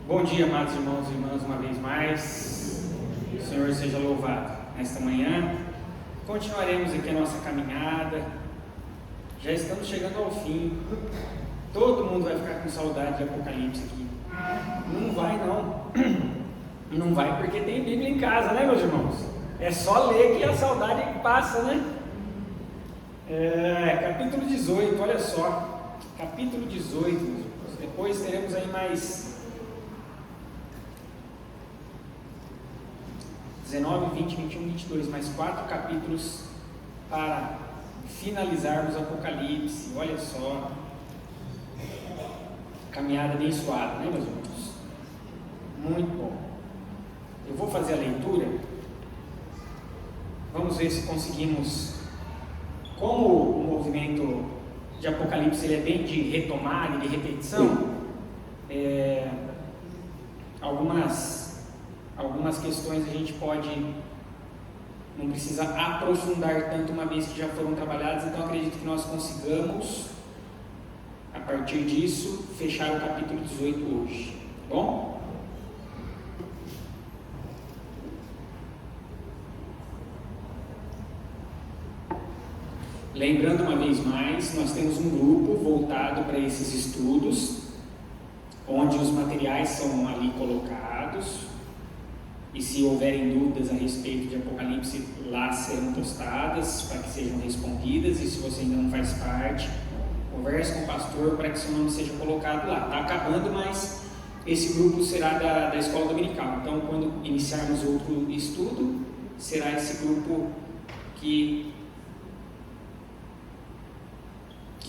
Bom dia, amados irmãos e irmãs, uma vez mais. O Senhor seja louvado. Nesta manhã, continuaremos aqui a nossa caminhada. Já estamos chegando ao fim. Todo mundo vai ficar com saudade de Apocalipse aqui. Não vai, não. Não vai porque tem Bíblia em casa, né, meus irmãos? É só ler que a saudade passa, né? Capítulo 18, olha só. Capítulo 18, meus irmãos. Depois teremos aí mais 19, 20, 21, 22, mais 4 capítulos para finalizarmos o Apocalipse. Olha só, caminhada abençoada, né, meus irmãos? Muito bom. Eu vou fazer a leitura. Vamos ver se conseguimos. Como o movimento de Apocalipse ele é bem de retomada e de repetição, algumas questões a gente não precisa aprofundar tanto, uma vez que já foram trabalhadas. Então acredito que nós consigamos, a partir disso, fechar o capítulo 18 hoje, tá bom? Lembrando uma vez mais, nós temos um grupo voltado para esses estudos, onde os materiais são ali colocados, e se houverem dúvidas a respeito de Apocalipse, lá serão postadas para que sejam respondidas. E se você ainda não faz parte, converse com o pastor para que seu nome seja colocado lá. Está acabando, mas esse grupo será da escola dominical. Então, quando iniciarmos outro estudo, será esse grupo que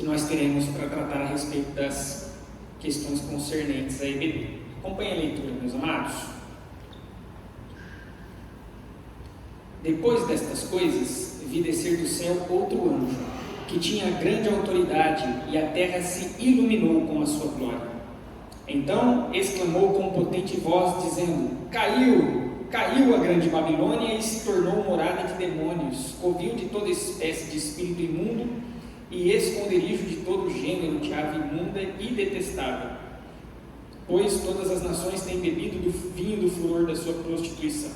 nós teremos para tratar a respeito das questões concernentes a EBD. Acompanhe a leitura, meus amados. Depois destas coisas, vi descer do céu outro anjo, que tinha grande autoridade, e a terra se iluminou com a sua glória. Então exclamou com potente voz, dizendo: Caiu a grande Babilônia e se tornou morada de demônios, covil de toda espécie de espírito imundo e esconderijo de todo gênero de ave imunda e detestável, pois todas as nações têm bebido do vinho do furor da sua prostituição.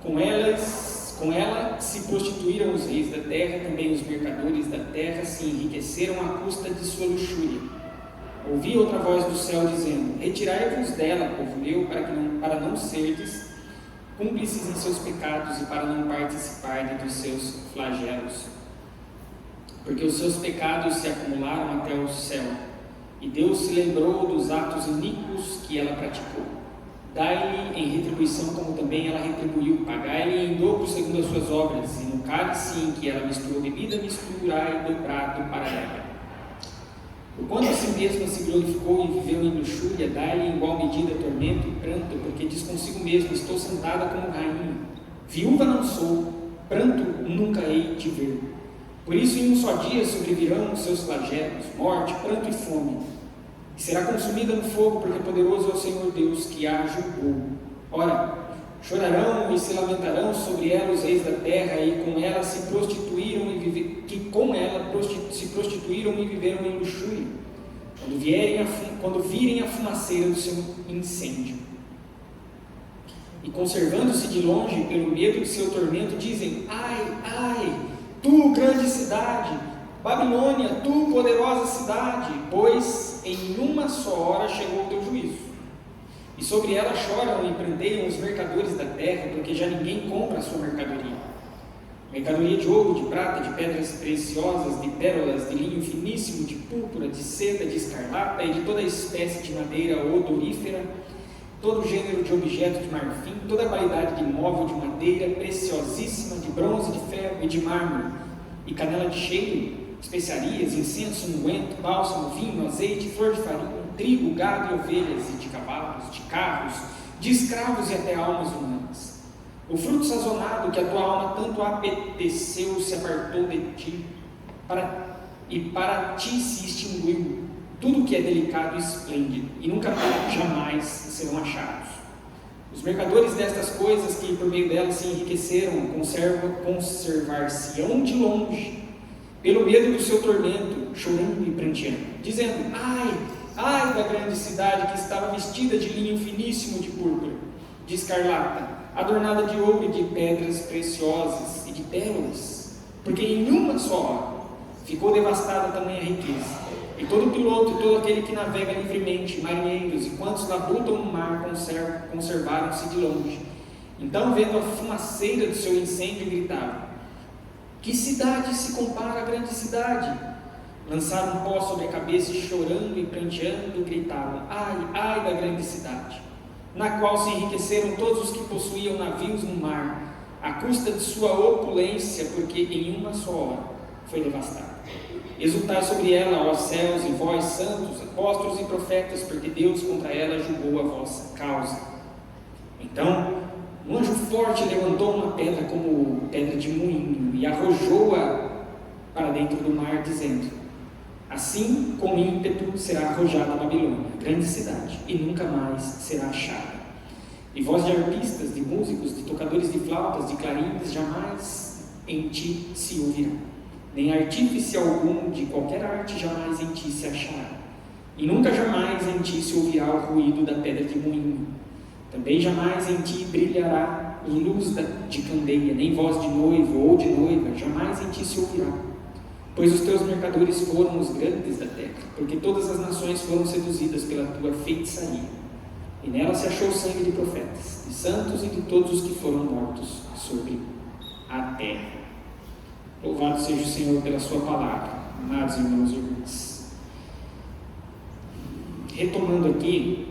Com ela se prostituíram os reis da terra, também os mercadores da terra se enriqueceram à custa de sua luxúria. Ouvi outra voz do céu dizendo: Retirai-vos dela, povo meu, para não serdes cúmplices em seus pecados e para não participarem dos seus flagelos. Porque os seus pecados se acumularam até o céu, e Deus se lembrou dos atos iníquos que ela praticou. Dai-lhe em retribuição como também ela retribuiu, pagai-lhe em dobro segundo as suas obras, e no cálice em que ela misturou bebida, misturai dobrado para ela. Porquanto a si mesma se glorificou e viveu em luxúria, dai-lhe em igual medida tormento e pranto, porque diz consigo mesmo: estou sentada como rainha, viúva não sou, pranto nunca hei de ver. Por isso, em um só dia sobrevirão os seus flagelos, morte, pranto e fome, e será consumida no fogo, porque poderoso é o Senhor Deus que a julgou. Ora, chorarão e se lamentarão sobre ela os reis da terra, e com ela se prostituíram e viveram em luxúria, quando virem a fumaceira do seu incêndio. E conservando-se de longe, pelo medo de seu tormento, dizem: Ai, ai, tu grande cidade, Babilônia, tu poderosa cidade, pois em uma só hora chegou o teu juízo. E sobre ela choram e prendeiam os mercadores da terra, porque já ninguém compra a sua mercadoria. Mercadoria de ouro, de prata, de pedras preciosas, de pérolas, de linho finíssimo, de púrpura, de seda, de escarlata e de toda espécie de madeira odorífera, todo gênero de objeto de marfim, toda qualidade de móvel de madeira preciosíssima, de bronze, de ferro e de mármore, e canela de cheiro, especiarias, incenso, unguento, bálsamo, vinho, azeite, flor de farinha, trigo, gado e ovelhas, e de cavalos, de carros, de escravos e até almas humanas. O fruto sazonado que a tua alma tanto apeteceu se apartou de ti, e para ti se extinguiu tudo que é delicado e esplêndido, e nunca jamais serão achados. Os mercadores destas coisas que por meio delas se enriqueceram, conservar-se-ão de longe, pelo medo do seu tormento, chorando e pranteando, dizendo: Ai, Ai da grande cidade que estava vestida de linho finíssimo de púrpura, de escarlata, adornada de ouro e de pedras preciosas e de pérolas, porque em uma só hora ficou devastada tamanha riqueza. E todo piloto e todo aquele que navega livremente, marinheiros e quantos labutam no mar, conservaram-se de longe. Então, vendo a fumaceira do seu incêndio, gritaram: que cidade se compara à grande cidade? Lançaram um pó sobre a cabeça e, chorando e pranteando, gritavam: ai, ai da grande cidade, na qual se enriqueceram todos os que possuíam navios no mar, à custa de sua opulência, porque em uma só hora foi devastada. Exultai sobre ela, ó céus, e vós, santos, apóstolos e profetas, porque Deus contra ela julgou a vossa causa. Então, um anjo forte levantou uma pedra como pedra de moinho e arrojou-a para dentro do mar, dizendo: assim, com ímpeto, será arrojada a Babilônia, grande cidade, e nunca mais será achada. E voz de arpistas, de músicos, de tocadores de flautas, de clarins, jamais em ti se ouvirá. Nem artífice algum de qualquer arte jamais em ti se achará. E nunca jamais em ti se ouvirá o ruído da pedra de moinho. Também jamais em ti brilhará luz de candeia, nem voz de noivo ou de noiva, jamais em ti se ouvirá. Pois os teus mercadores foram os grandes da terra, porque todas as nações foram seduzidas pela tua feitiçaria. E nela se achou o sangue de profetas, de santos e de todos os que foram mortos sobre a terra. Louvado seja o Senhor pela sua palavra, amados irmãos e irmãs. Retomando aqui,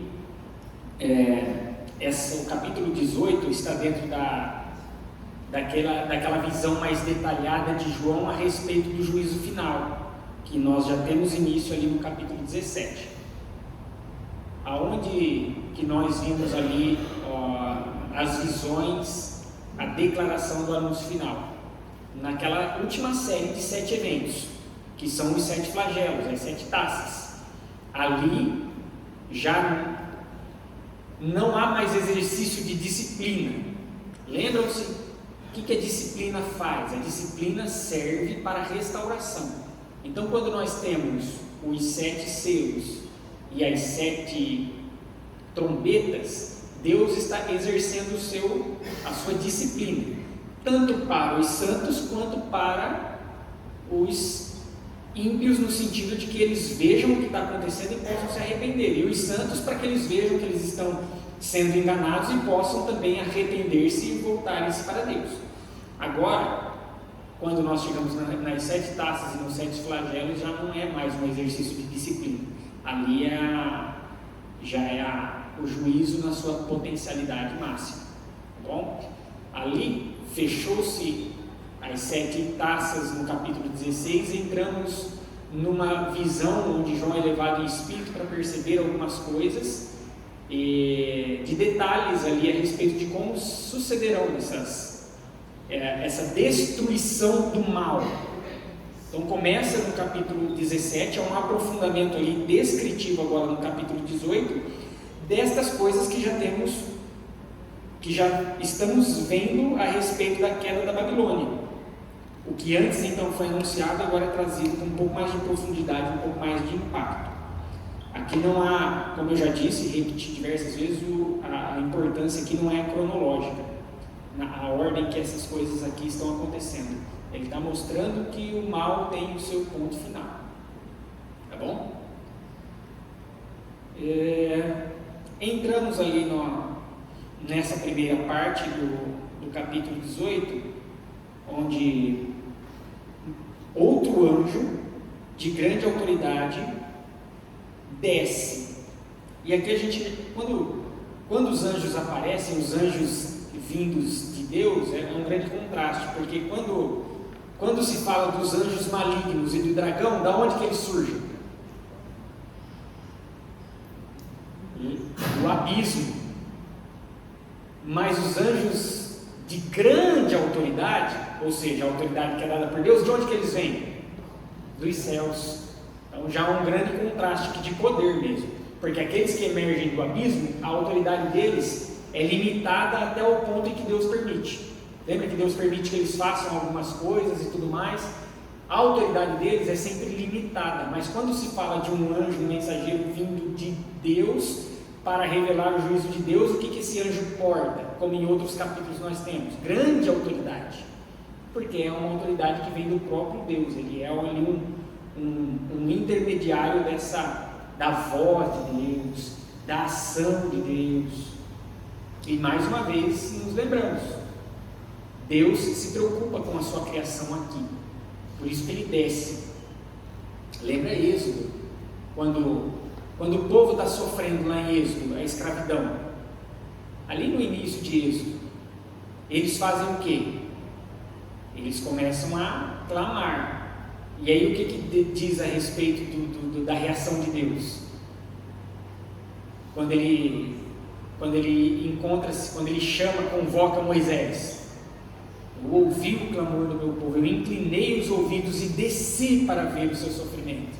o capítulo 18 está dentro daquela visão mais detalhada de João a respeito do juízo final, que nós já temos início ali no capítulo 17, aonde que nós vimos ali as visões, a declaração do anúncio final, naquela última série de 7 eventos, que são os 7 flagelos, as 7 taças. Ali já não há mais exercício de disciplina. Lembram-se o que a disciplina faz? A disciplina serve para a restauração. Então, quando nós temos os 7 selos e as 7 trombetas, Deus está exercendo a sua disciplina, tanto para os santos quanto para os ímpios, no sentido de que eles vejam o que está acontecendo e possam se arrepender, e os santos para que eles vejam que eles estão sendo enganados e possam também arrepender-se e voltarem-se para Deus. Agora, quando nós chegamos nas 7 taças e nos 7 flagelos, já não é mais um exercício de disciplina, ali já é o juízo na sua potencialidade máxima, tá bom? Ali fechou-se as 7 taças no capítulo 16, entramos numa visão onde João é levado em espírito para perceber algumas coisas, de detalhes ali a respeito de como sucederão essa destruição do mal. Então começa no capítulo 17, é um aprofundamento ali descritivo agora no capítulo 18, destas coisas que já estamos vendo a respeito da queda da Babilônia. O que antes então foi anunciado, agora é trazido com um pouco mais de profundidade, um pouco mais de impacto. Aqui não há, como eu já disse e repeti diversas vezes, a importância aqui não é cronológica, a ordem que essas coisas aqui estão acontecendo. Ele está mostrando que o mal tem o seu ponto final. Tá bom? Entramos ali nessa primeira parte do capítulo 18, onde outro anjo de grande autoridade desce. E aqui a gente, quando os anjos aparecem, os anjos vindos de Deus, é um grande contraste, porque quando se fala dos anjos malignos e do dragão, da onde que eles surgem? Do abismo. Mas os anjos de grande autoridade, ou seja, a autoridade que é dada por Deus, de onde que eles vêm? Dos céus. Então já há um grande contraste aqui de poder mesmo, porque aqueles que emergem do abismo, a autoridade deles é limitada até o ponto em que Deus permite. Lembra que Deus permite que eles façam algumas coisas e tudo mais? a autoridade deles é sempre limitada, mas quando se fala de um anjo, um mensageiro vindo de Deus para revelar o juízo de Deus, o que esse anjo porta? Como em outros capítulos nós temos, grande autoridade, porque é uma autoridade que vem do próprio Deus, ele é ali um intermediário da voz de Deus, da ação de Deus. E mais uma vez nos lembramos, Deus se preocupa com a sua criação aqui, por isso que ele desce. Lembra Êxodo, quando o povo está sofrendo lá em Êxodo, a escravidão, ali no início de Êxodo, eles fazem o quê? Eles começam a clamar. E aí o que diz a respeito da reação de Deus? Quando ele encontra-se, quando ele chama, convoca Moisés: eu ouvi o clamor do meu povo, eu inclinei os ouvidos e desci para ver o seu sofrimento.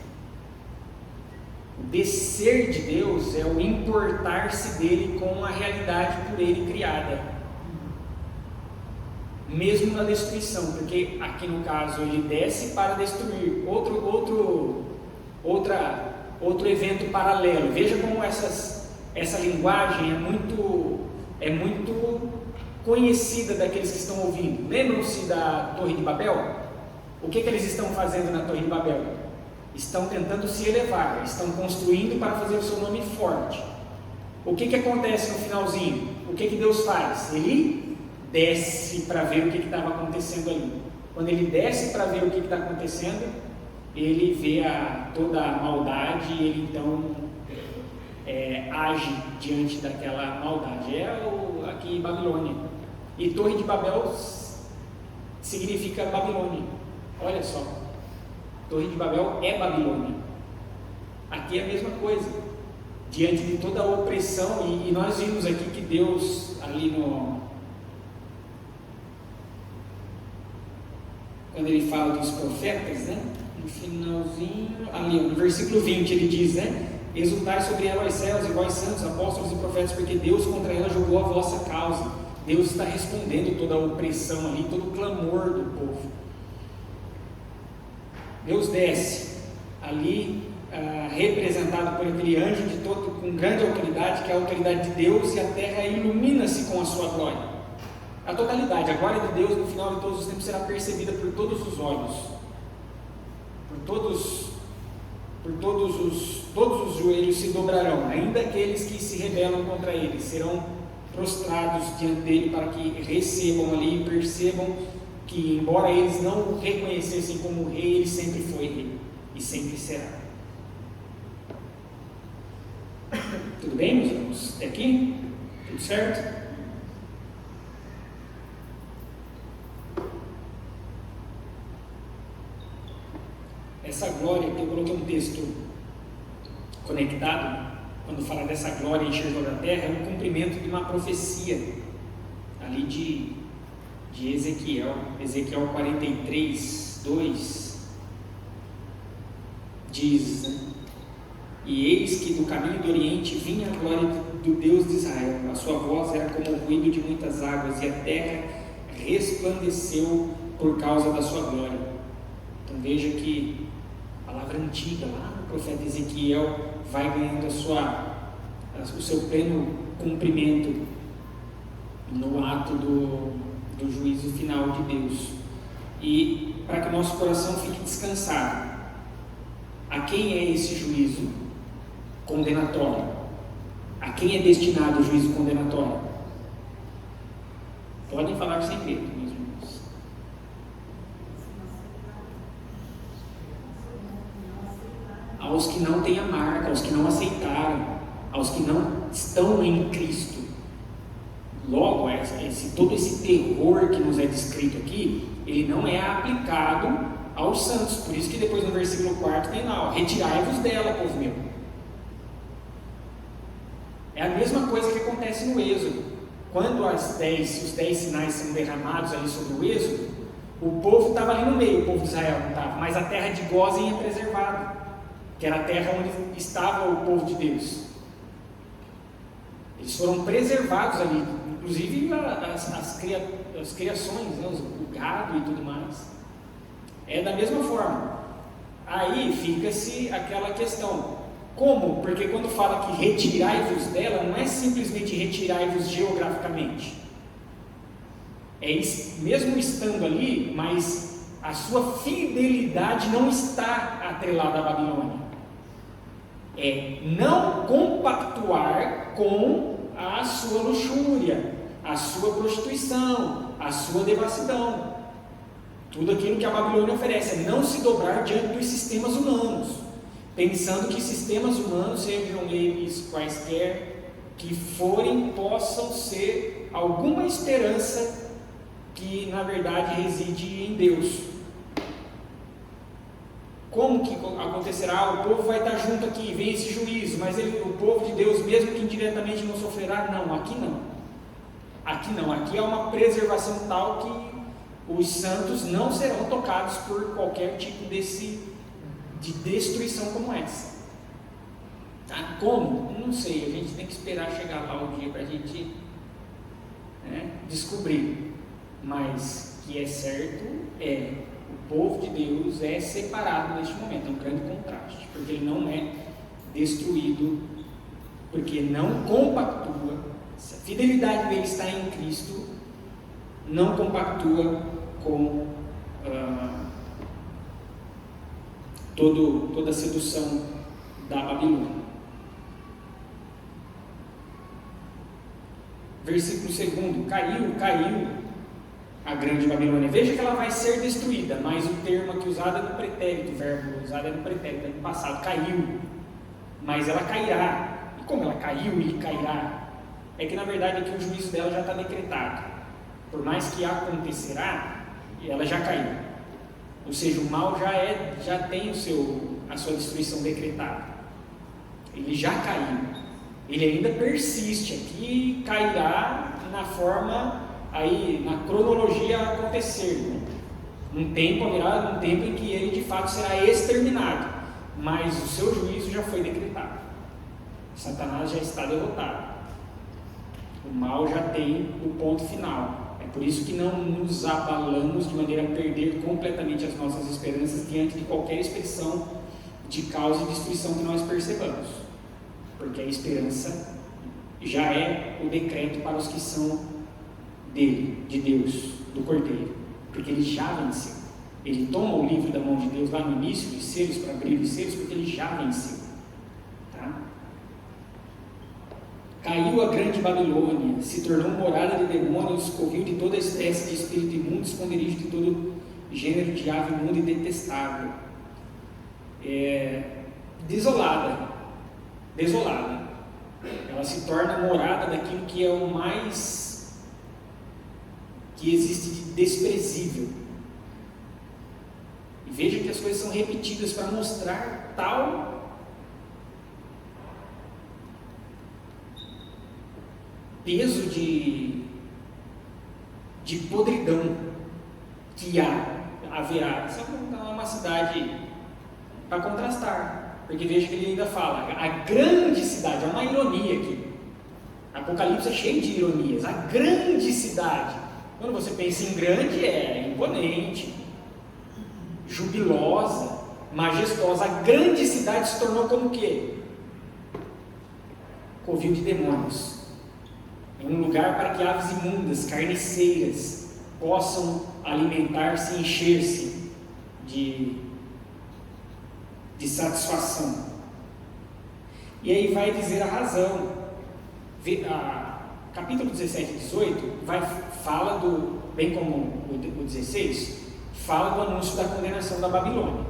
O descer de Deus é o importar-se dele com a realidade por ele criada, mesmo na destruição, porque aqui no caso ele desce para destruir outro evento paralelo. Veja como essa linguagem é muito conhecida daqueles que estão ouvindo. Lembram-se da Torre de Babel? O que eles estão fazendo na Torre de Babel? Estão tentando se elevar, estão construindo para fazer o seu nome forte. O que acontece no finalzinho? O que Deus faz? Ele desce para ver o que estava acontecendo ali. Quando ele desce para ver o que está acontecendo, ele vê toda a maldade e ele então age diante daquela maldade. Aqui Babilônia. E Torre de Babel significa Babilônia. Olha só, Torre de Babel é Babilônia. Aqui é a mesma coisa, diante de toda a opressão. E nós vimos aqui que Deus, ali quando ele fala dos profetas, né? No finalzinho, ali no versículo 20 ele diz, né? Exultai sobre ela os céus e vós santos, apóstolos e profetas, porque Deus contra ela julgou a vossa causa. Deus está respondendo toda a opressão ali, todo o clamor do povo. Deus desce ali, representado por aquele anjo com grande autoridade, que é a autoridade de Deus, e a terra ilumina-se com a sua glória. A totalidade, a glória de Deus no final de todos os tempos será percebida por todos os olhos, todos os joelhos se dobrarão, ainda aqueles que se rebelam contra ele serão prostrados diante dele, para que recebam ali e percebam que, embora eles não o reconhecessem como rei, ele sempre foi rei e sempre será. Tudo bem, meus irmãos? Até aqui? Tudo certo? Essa glória, que eu coloquei um texto conectado, quando fala dessa glória enchendo da terra, é um cumprimento de uma profecia ali de Ezequiel. Ezequiel 43, 2 diz, né? E eis que do caminho do Oriente vinha a glória do Deus de Israel, a sua voz era como o ruído de muitas águas, e a terra resplandeceu por causa da sua glória. Então veja que a palavra antiga lá no profeta Ezequiel vai ganhando o seu pleno cumprimento no ato do juízo final de Deus. E para que o nosso coração fique descansado, a quem é esse juízo condenatório? A quem é destinado o juízo condenatório? Podem falar sem medo, meus irmãos. Aos que não têm a marca, aos que não aceitaram, aos que não estão em Cristo. Logo, todo esse terror que nos é descrito aqui, ele não é aplicado aos santos. Por isso que depois no versículo 4 tem lá, retirai-vos dela, povo meu. É a mesma coisa que acontece no Êxodo. Quando os 10 sinais são derramados ali sobre o Êxodo, o povo estava ali no meio, o povo de Israel não estava, mas a terra de Gósen é preservada, que era a terra onde estava o povo de Deus. Eles foram preservados ali, inclusive as criações, né, o gado e tudo mais. É da mesma forma. Aí fica-se aquela questão. Como? Porque quando fala que retirai-vos dela, não é simplesmente retirai-vos geograficamente. É mesmo estando ali, mas a sua fidelidade não está atrelada à Babilônia. É não compactuar com a sua luxúria, a sua prostituição, a sua devassidão. Tudo aquilo que a Babilônia oferece é não se dobrar diante dos sistemas humanos, pensando que sistemas humanos, sejam eles quaisquer que forem, possam ser alguma esperança que na verdade reside em Deus. Como que acontecerá? O povo vai estar junto aqui, vem esse juízo, mas o povo de Deus, mesmo que indiretamente não sofrerá, não, aqui não. Aqui não, aqui é uma preservação tal que os santos não serão tocados por qualquer tipo de destruição como essa. Tá? Como? Não sei, a gente tem que esperar chegar lá o dia para a gente descobrir. Mas que é certo o povo de Deus é separado neste momento, é um grande contraste, porque ele não é destruído, porque não compactua, se a fidelidade dele está em Cristo, não compactua com toda a sedução da Babilônia. Versículo 2: caiu a grande Babilônia. Veja que ela vai ser destruída, mas o termo aqui usado é no pretérito, o verbo usado é no pretérito, é no passado, caiu, mas ela cairá. E como ela caiu e cairá? É que na verdade aqui o juízo dela já está decretado. Por mais que acontecerá, ela já caiu. Ou seja, o mal já tem a sua destruição decretada. Ele já caiu. Ele ainda persiste aqui, cairá na forma, aí na cronologia a acontecer. Um tempo haverá, um tempo em que ele de fato será exterminado. Mas o seu juízo já foi decretado. Satanás já está derrotado. O mal já tem o ponto final. É por isso que não nos abalamos de maneira a perder completamente as nossas esperanças diante de qualquer expressão de causa e destruição que nós percebamos. Porque a esperança já é o decreto para os que são dele, de Deus, do Cordeiro. Porque ele já venceu. Ele toma o livro da mão de Deus lá no início, de selos para abrir os selos, porque ele já venceu. Tá? Caiu a grande Babilônia, se tornou morada de demônios, covil de toda espécie de espírito imundo, esconderijo de todo gênero de ave imunda e detestável. Desolada. Ela se torna morada daquilo que é o mais que existe de desprezível. E veja que as coisas são repetidas para mostrar tal peso de podridão que haverá. Isso é uma cidade para contrastar, porque veja que ele ainda fala, a grande cidade, é uma ironia aqui. Apocalipse é cheio de ironias. A grande cidade, quando você pensa em grande, é imponente, jubilosa, majestosa. A grande cidade se tornou como o quê? Covil de demônios. É um lugar para que aves imundas, carniceiras, possam alimentar-se e encher-se de satisfação. E aí vai dizer a razão. Capítulo 17 e 18 fala bem como o 16, fala do anúncio da condenação da Babilônia.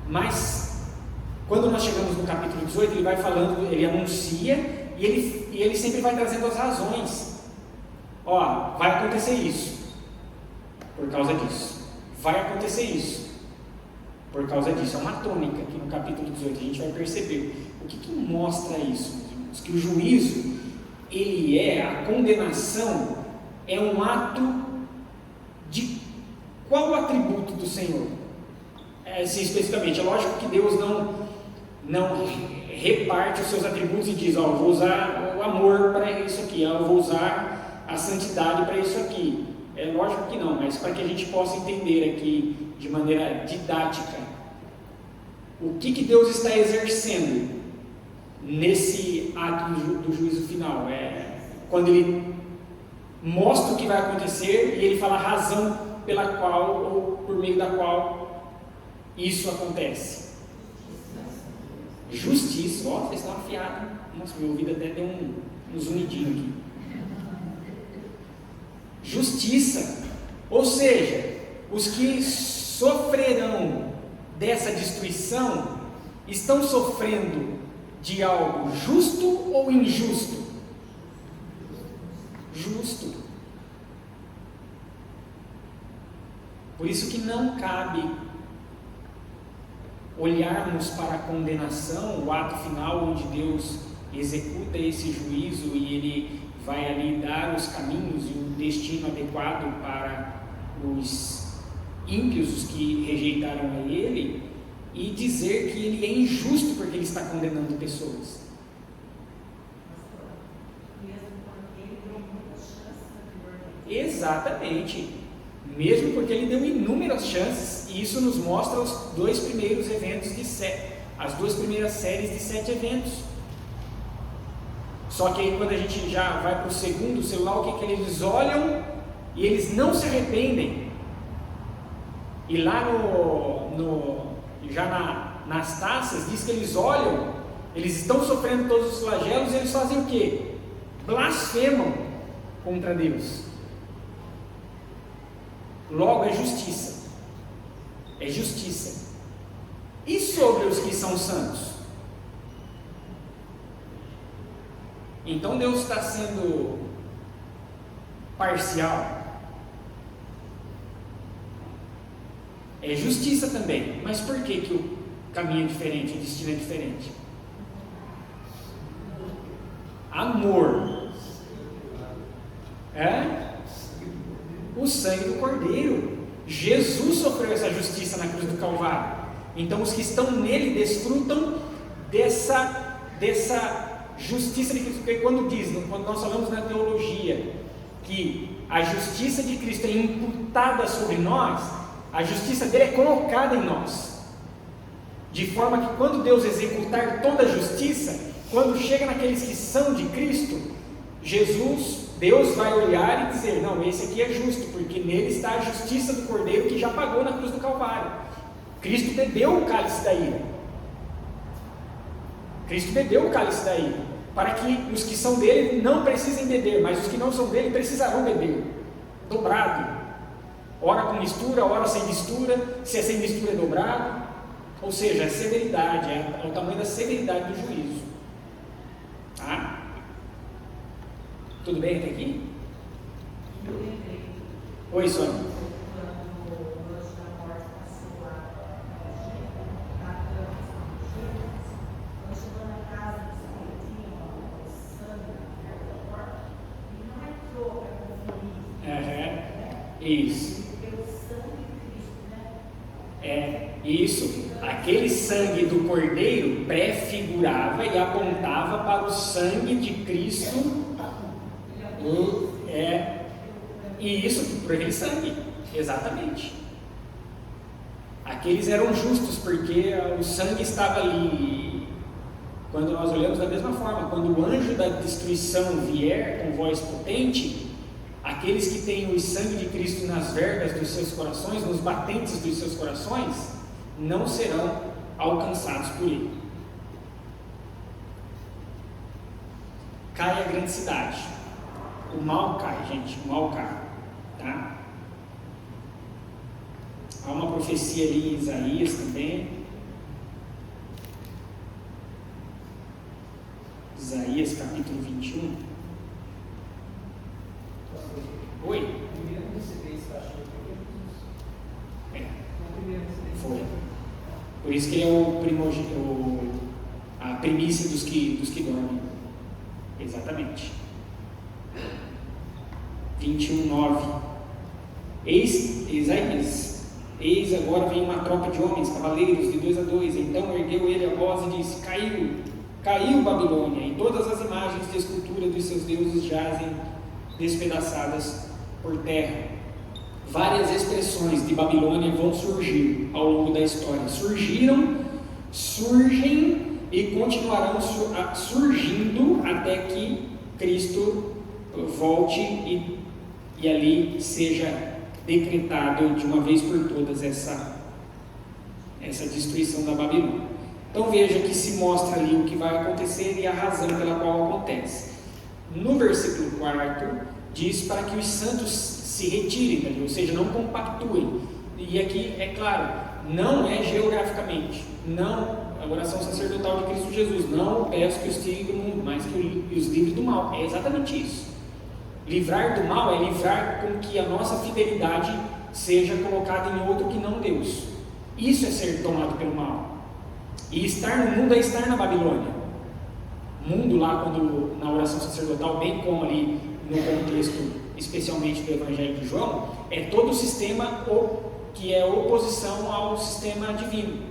Mas quando nós chegamos no capítulo 18, ele vai falando, ele anuncia e ele sempre vai trazendo as razões. Vai acontecer isso por causa disso, vai acontecer isso por causa disso. É uma tônica aqui no capítulo 18, a gente vai perceber o que mostra isso, que o juízo, a condenação é um ato de qual atributo do Senhor? Assim, especificamente, é lógico que Deus não reparte os seus atributos e diz, eu vou usar o amor para isso aqui, eu vou usar a santidade para isso aqui. É lógico que não, mas para que a gente possa entender aqui de maneira didática o que Deus está exercendo nesse ato do juízo final. É quando Ele mostra o que vai acontecer e Ele fala a razão pela qual ou por meio da qual isso acontece. Justiça. Ó, vocês estão afiados. Nossa, meu ouvido até deu um zunidinho aqui. Justiça, ou seja, os que sofrerão dessa destruição estão sofrendo de algo justo ou injusto? Justo. Por isso que não cabe olharmos para a condenação, o ato final onde Deus executa esse juízo e Ele vai ali dar os caminhos e o destino adequado para os ímpios, os que rejeitaram a Ele, e dizer que Ele é injusto porque Ele está condenando pessoas. Exatamente. Mesmo porque Ele deu inúmeras chances, e isso nos mostra os 2 primeiros eventos as 2 primeiras séries de 7 eventos. Só que aí quando a gente já vai para o segundo, sei lá o que eles olham e eles não se arrependem. E lá nas taças diz que eles olham, eles estão sofrendo todos os flagelos e eles fazem o quê? Blasfemam contra Deus. Logo é justiça. É justiça. E sobre os que são santos? Então Deus está sendo parcial. É justiça também. Mas por que o caminho é diferente, o destino é diferente? Amor. O sangue do Cordeiro. Jesus sofreu essa justiça na cruz do Calvário. Então os que estão nele desfrutam dessa justiça de Cristo. Porque quando nós falamos na teologia que a justiça de Cristo é imputada sobre nós, a justiça dele é colocada em nós, de forma que quando Deus executar toda a justiça, quando chega naqueles que são de Cristo, Deus vai olhar e dizer, não, esse aqui é justo, porque nele está a justiça do Cordeiro que já pagou na cruz do Calvário. Cristo bebeu o cálice da ira. Cristo bebeu o cálice da ira, para que os que são dele não precisem beber, mas os que não são dele precisarão beber, dobrado, ora com mistura, ora sem mistura, se é sem mistura é dobrado, ou seja, é severidade, é o tamanho da severidade do juízo. Tá? Tudo bem até aqui? Oi, Sônia. Isso. Isso. Aquele sangue do Cordeiro prefigurava e apontava para o sangue de Cristo. E isso por aquele sangue. Exatamente. Aqueles eram justos porque o sangue estava ali. Quando nós olhamos da mesma forma, quando o anjo da destruição vier com voz potente, aqueles que têm o sangue de Cristo nas vergas dos seus corações, nos batentes dos seus corações, não serão alcançados por ele. Cai a grande cidade. O mal cai, gente, o mal cai. Tá? Há uma profecia ali em Isaías também. Isaías capítulo 21. Oi? Foi. Por isso que ele é a primícia dos que dormem. Exatamente. 21:9. Eis agora vem uma tropa de homens, cavaleiros, de 2 a 2. Então ergueu ele a voz e disse: Caiu Babilônia, e todas as imagens de escultura dos seus deuses jazem despedaçadas por terra. várias expressões de Babilônia vão surgir ao longo da história. Surgiram, surgem e continuarão surgindo até que Cristo volte e ali seja decretado de uma vez por todas essa destruição da Babilônia. Então veja que se mostra ali o que vai acontecer e a razão pela qual acontece. No versículo 4 diz para que os santos se retirem dali, ou seja, não compactuem. E aqui é claro, não é geograficamente, não a oração sacerdotal de Cristo Jesus, não peço que os tirem do mundo, mas que os livre do mal. É exatamente isso. Livrar do mal é livrar com que a nossa fidelidade seja colocada em outro que não Deus. Isso é ser tomado pelo mal. E estar no mundo é estar na Babilônia. Mundo lá, quando na oração sacerdotal, bem como ali no contexto, especialmente do Evangelho de João, é todo o sistema que é oposição ao sistema divino.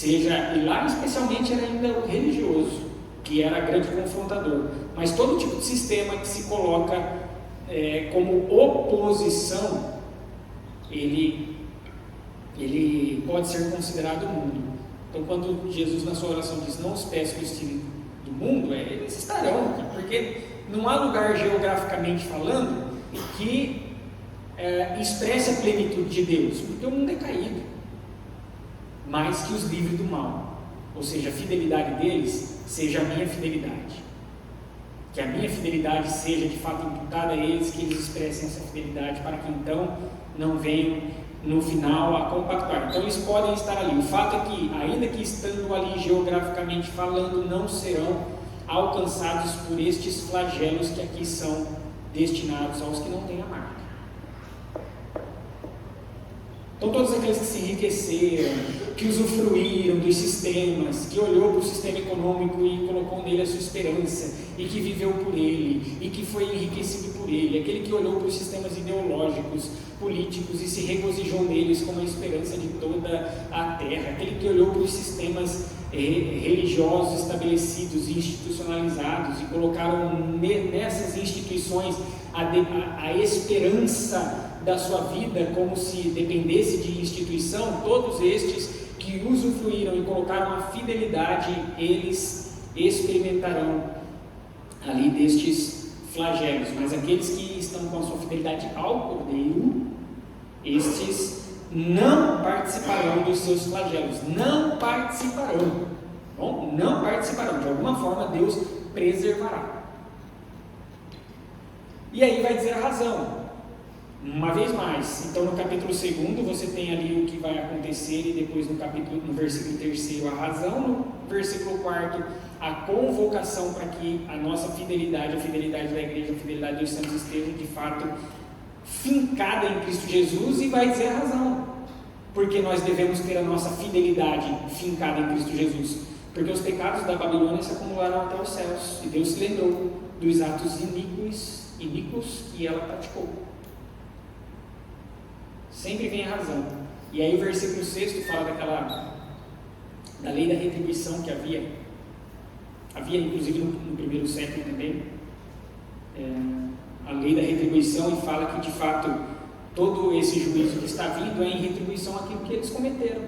E lá especialmente era ainda o religioso, que era grande confrontador. Mas todo tipo de sistema que se coloca como oposição, ele pode ser considerado mundo. Então, quando Jesus na sua oração diz, não os peço que os tirem do mundo, eles estarão aqui, porque não há lugar geograficamente falando que expresse a plenitude de Deus, porque o mundo é caído, mas que os livre do mal, ou seja, a fidelidade deles seja a minha fidelidade, que a minha fidelidade seja de fato imputada a eles, que eles expressem essa fidelidade, para que então não venham no final a compactuar. Então eles podem estar ali. O fato é que, ainda que estando ali geograficamente falando, não serão alcançados por estes flagelos que aqui são destinados aos que não têm a marca. Então todos aqueles que se enriqueceram, que usufruíram dos sistemas, que olhou para o sistema econômico e colocou nele a sua esperança, e que viveu por ele, e que foi enriquecido por ele, aquele que olhou para os sistemas ideológicos, políticos e se regozijou neles como a esperança de toda a terra, aquele que olhou para os sistemas religiosos estabelecidos e institucionalizados e colocaram nessas instituições a esperança da sua vida como se dependesse de instituição. Todos estes que usufruíram e colocaram a fidelidade, eles experimentarão ali destes flagelos. Mas aqueles que estão com a sua fidelidade ao Cordeiro, estes não participarão dos seus flagelos. Não participarão. Bom, não participarão. De alguma forma Deus preservará. E aí vai dizer a razão. Uma vez mais, então no capítulo 2 você tem ali o que vai acontecer, e depois no versículo 3 a razão, no versículo 4 a convocação para que a nossa fidelidade, a fidelidade da igreja, a fidelidade dos santos estejam de fato fincada em Cristo Jesus, e vai dizer a razão, porque nós devemos ter a nossa fidelidade fincada em Cristo Jesus, porque os pecados da Babilônia se acumularam até os céus, e Deus se lembrou dos atos iníquos que ela praticou. Sempre vem a razão. E aí o versículo 6 fala da lei da retribuição que havia inclusive no primeiro século também, a lei da retribuição, e fala que de fato todo esse juízo que está vindo é em retribuição àquilo que eles cometeram.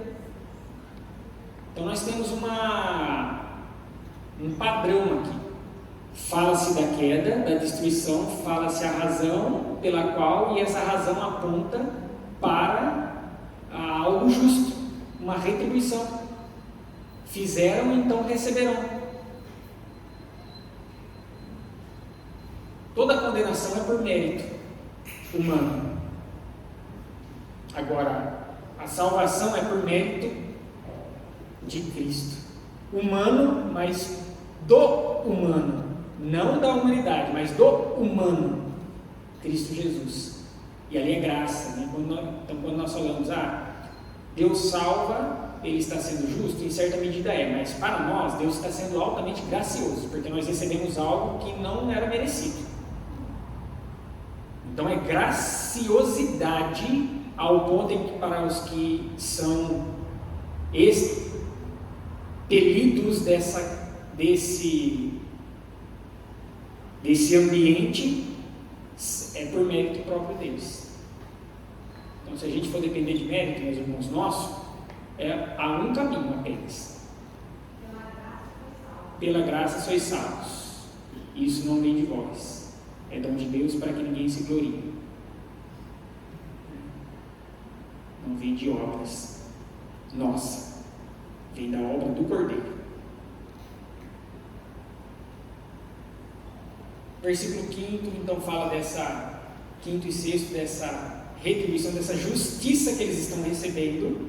Então nós temos um padrão aqui. Fala-se da queda, da destruição, fala-se a razão pela qual, e essa razão aponta para algo justo, uma retribuição. Fizeram, então receberão. Toda condenação é por mérito humano. Agora, a salvação é por mérito de Cristo. Humano, mas do humano. Não da humanidade, mas do humano. Cristo Jesus. E ali é graça, né? Então quando nós falamos, Deus salva, Ele está sendo justo, em certa medida mas para nós Deus está sendo altamente gracioso, porque nós recebemos algo que não era merecido. Então é graciosidade ao ponto em que para os que são expelidos desse ambiente, é por mérito próprio deles. Então, se a gente for depender de mérito, meus irmãos nossos, há um caminho apenas. Pela graça sois salvos. Isso não vem de vós. É dom de Deus para que ninguém se glorie. Não vem de obras. Nossa. Vem da obra do Cordeiro. Versículo 5, então, fala dessa, 5 e 6, dessa retribuição, dessa justiça que eles estão recebendo.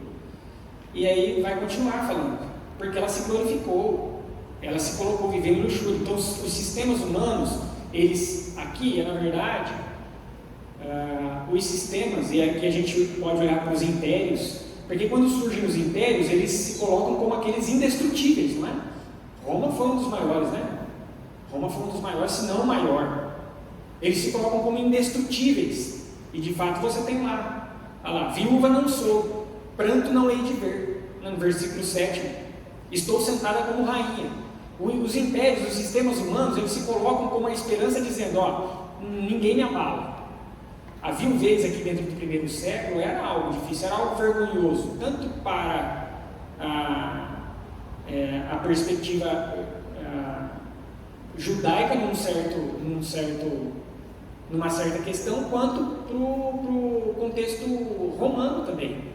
E aí vai continuar falando, porque ela se glorificou, ela se colocou vivendo em luxúria. Então, os sistemas humanos, eles, aqui, na verdade, os sistemas, e aqui a gente pode olhar para os impérios, porque quando surgem os impérios, eles se colocam como aqueles indestrutíveis, não é? Roma foi um dos maiores, né? Roma foi um dos maiores, se não o maior. Eles se colocam como indestrutíveis. E de fato você tem lá, olha lá, viúva não sou, pranto não hei de ver. No versículo 7, estou sentada como rainha. Os impérios, os sistemas humanos, eles se colocam como a esperança, dizendo, ninguém me abala. A viuvez aqui dentro do primeiro século era algo difícil, era algo vergonhoso, tanto para a perspectiva judaica numa certa questão, quanto para o contexto romano também.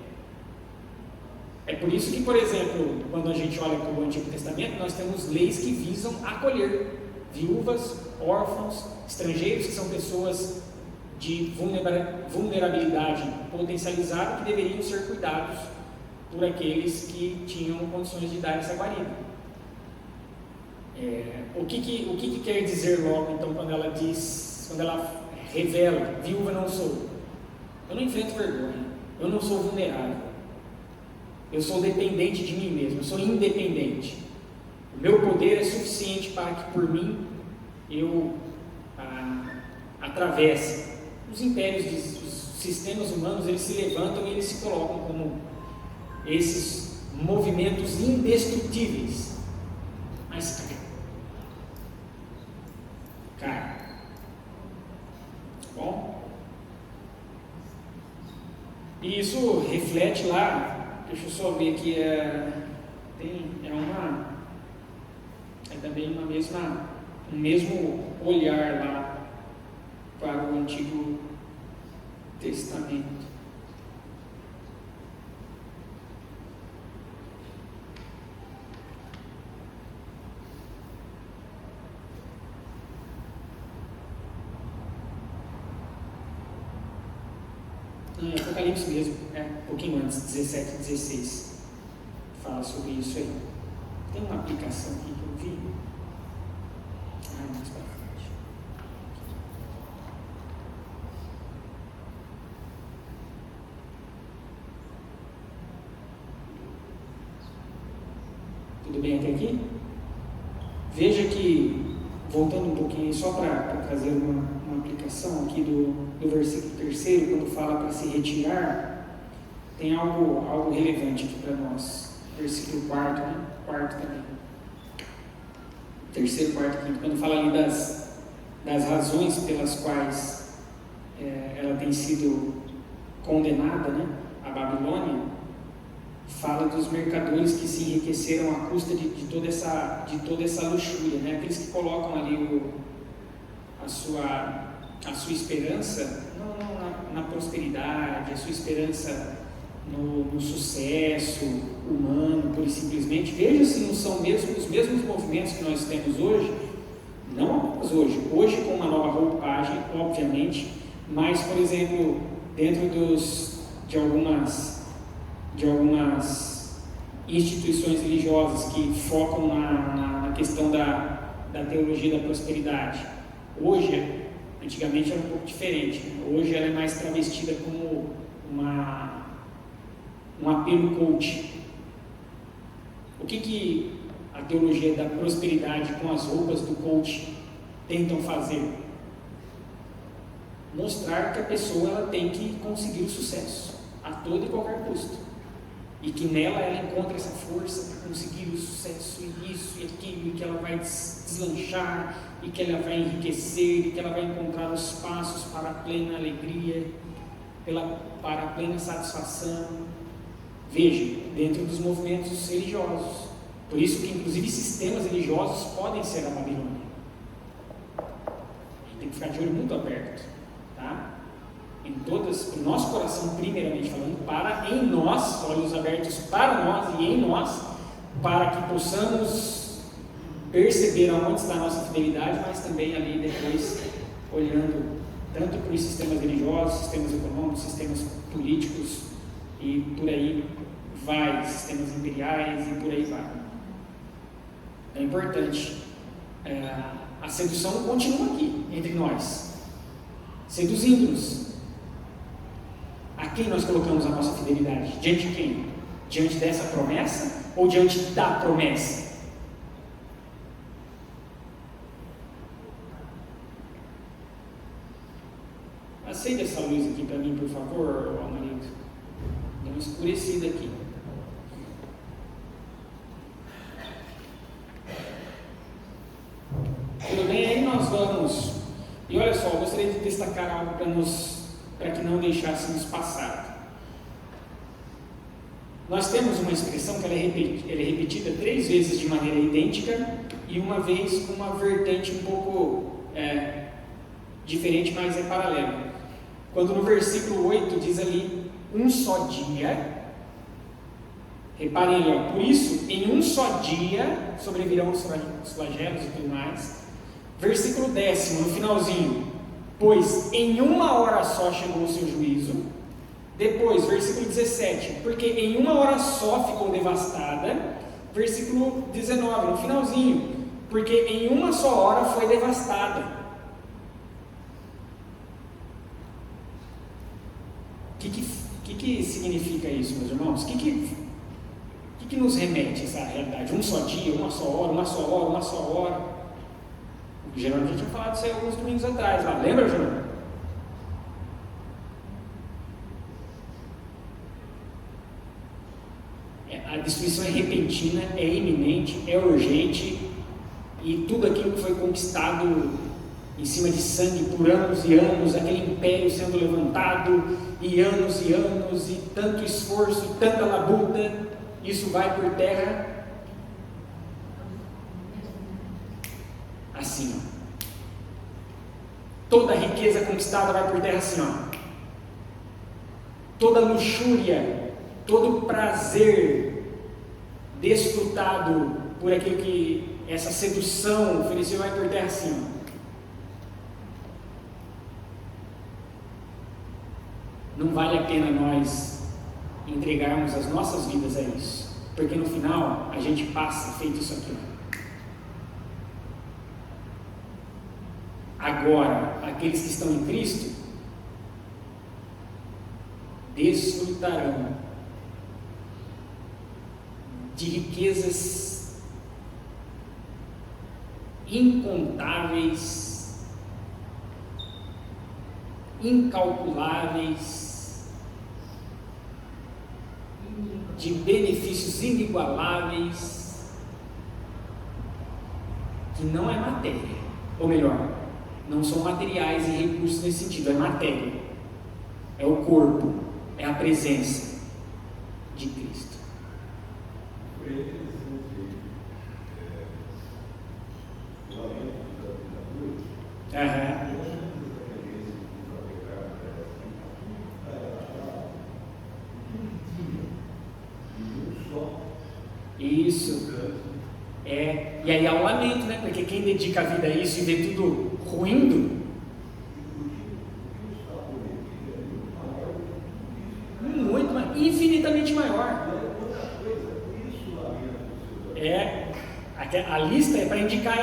É por isso que, por exemplo, quando a gente olha para o Antigo Testamento, nós temos leis que visam acolher viúvas, órfãos, estrangeiros, que são pessoas de vulnerabilidade potencializada, que deveriam ser cuidados por aqueles que tinham condições de dar essa guarida. O que quer dizer logo, então, quando ela revela, viúva não sou? Eu não enfrento vergonha, eu não sou vulnerável, eu sou dependente de mim mesmo, eu sou independente. O meu poder é suficiente para que por mim eu atravesse. Os impérios, os sistemas humanos, eles se levantam e eles se colocam como esses movimentos indestrutíveis. Mas cai. Bom, e isso reflete lá, deixa eu só ver aqui, também um mesmo olhar lá para o Antigo Testamento. Apocalipse mesmo, um pouquinho antes, 17 e 16, fala sobre isso aí. Tem uma aplicação aqui que eu vi, mais para frente. Tudo bem até aqui? Veja que, voltando um pouquinho, só para trazer uma aplicação aqui do versículo 3, quando fala para se retirar, tem algo relevante aqui para nós. Versículo 4, né? 4 também. 3, 4, 5, quando fala ali das razões pelas quais ela tem sido condenada, né? A Babilônia, fala dos mercadores que se enriqueceram à custa de toda essa luxúria, né? Aqueles que colocam ali a sua esperança não na prosperidade, a sua esperança no sucesso humano, pura e simplesmente. Veja se não são os mesmos movimentos que nós temos hoje, não apenas hoje com uma nova roupagem, obviamente, mas, por exemplo, dentro de algumas instituições religiosas que focam na questão da teologia da prosperidade. Hoje, antigamente era um pouco diferente, né? Hoje ela é mais travestida como um apelo coach. O que a teologia da prosperidade com as roupas do coach tentam fazer? Mostrar que a pessoa ela tem que conseguir o sucesso a todo e qualquer custo, e que nela ela encontra essa força para conseguir o sucesso, e isso e aquilo, e que ela vai deslanchar, e que ela vai enriquecer, e que ela vai encontrar os passos para a plena alegria. para a plena satisfação. Veja, dentro dos movimentos religiosos. Por isso que, inclusive, sistemas religiosos podem ser a Babilônia. A gente tem que ficar de olho muito aberto, tá? O nosso coração, primeiramente falando, para em nós, olhos abertos para nós e em nós, para que possamos perceber aonde está a nossa fidelidade, mas também ali depois olhando tanto para os sistemas religiosos, sistemas econômicos, sistemas políticos e por aí vai, sistemas imperiais e por aí vai. É importante. A sedução continua aqui entre nós, seduzindo-nos. A quem nós colocamos a nossa fidelidade? Diante de quem? Diante dessa promessa ou diante da promessa? Acende essa luz aqui para mim, por favor, Amarito. Dá uma escurecida aqui. Tudo bem? Aí nós vamos. E olha só, eu gostaria de destacar algo para que não deixássemos passar. Nós temos uma expressão que ela é repetida 3 vezes de maneira idêntica e uma vez com uma vertente um pouco diferente, mas é paralela. Quando no versículo 8 diz ali, um só dia, reparem ali, ó, por isso, em um só dia sobrevirão os flagelos e tudo mais. Versículo 10, no finalzinho, pois em uma hora só chegou o seu juízo. Depois, versículo 17, porque em uma hora só ficou devastada. Versículo 19, no finalzinho, porque em uma só hora foi devastada. O que significa isso, meus irmãos? O que nos remete a essa realidade? Um só dia, uma só hora, uma só hora, uma só hora. O Geraldo já tinha falado isso aí alguns domingos atrás, lá. Lembra, Geraldo? A destruição é repentina, é iminente, é urgente, e tudo aquilo que foi conquistado em cima de sangue por anos e anos, aquele império sendo levantado, e anos, e tanto esforço, e tanta labuta, isso vai por terra, assim, ó. Toda a riqueza conquistada vai por terra assim, ó. Toda luxúria, todo prazer desfrutado por aquilo que essa sedução ofereceu vai por terra assim, ó. Não vale a pena nós entregarmos as nossas vidas a isso, porque no final a gente passa feito isso aqui. Agora, aqueles que estão em Cristo desfrutarão de riquezas incontáveis, incalculáveis, de benefícios inigualáveis, que não é matéria, ou melhor, não são materiais e recursos nesse sentido, é matéria, é o corpo, é a presença de Cristo. Isso. E aí há um lamento, né? Porque quem dedica a vida a isso e vê tudo ruindo, muito mais, infinitamente maior. A lista é para indicar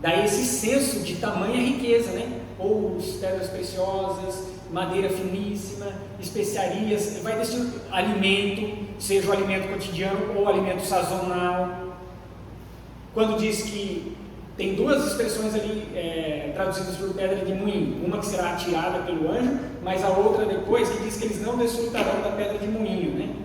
dar esse senso de tamanha riqueza, né? Ouros, pedras preciosas, madeira finíssima, especiarias, vai destinando alimento, seja o alimento cotidiano ou alimento sazonal. Quando diz que tem 2 expressões ali traduzidas por pedra de moinho, uma que será atirada pelo anjo, mas a outra depois que diz que eles não desfrutarão da pedra de moinho, né?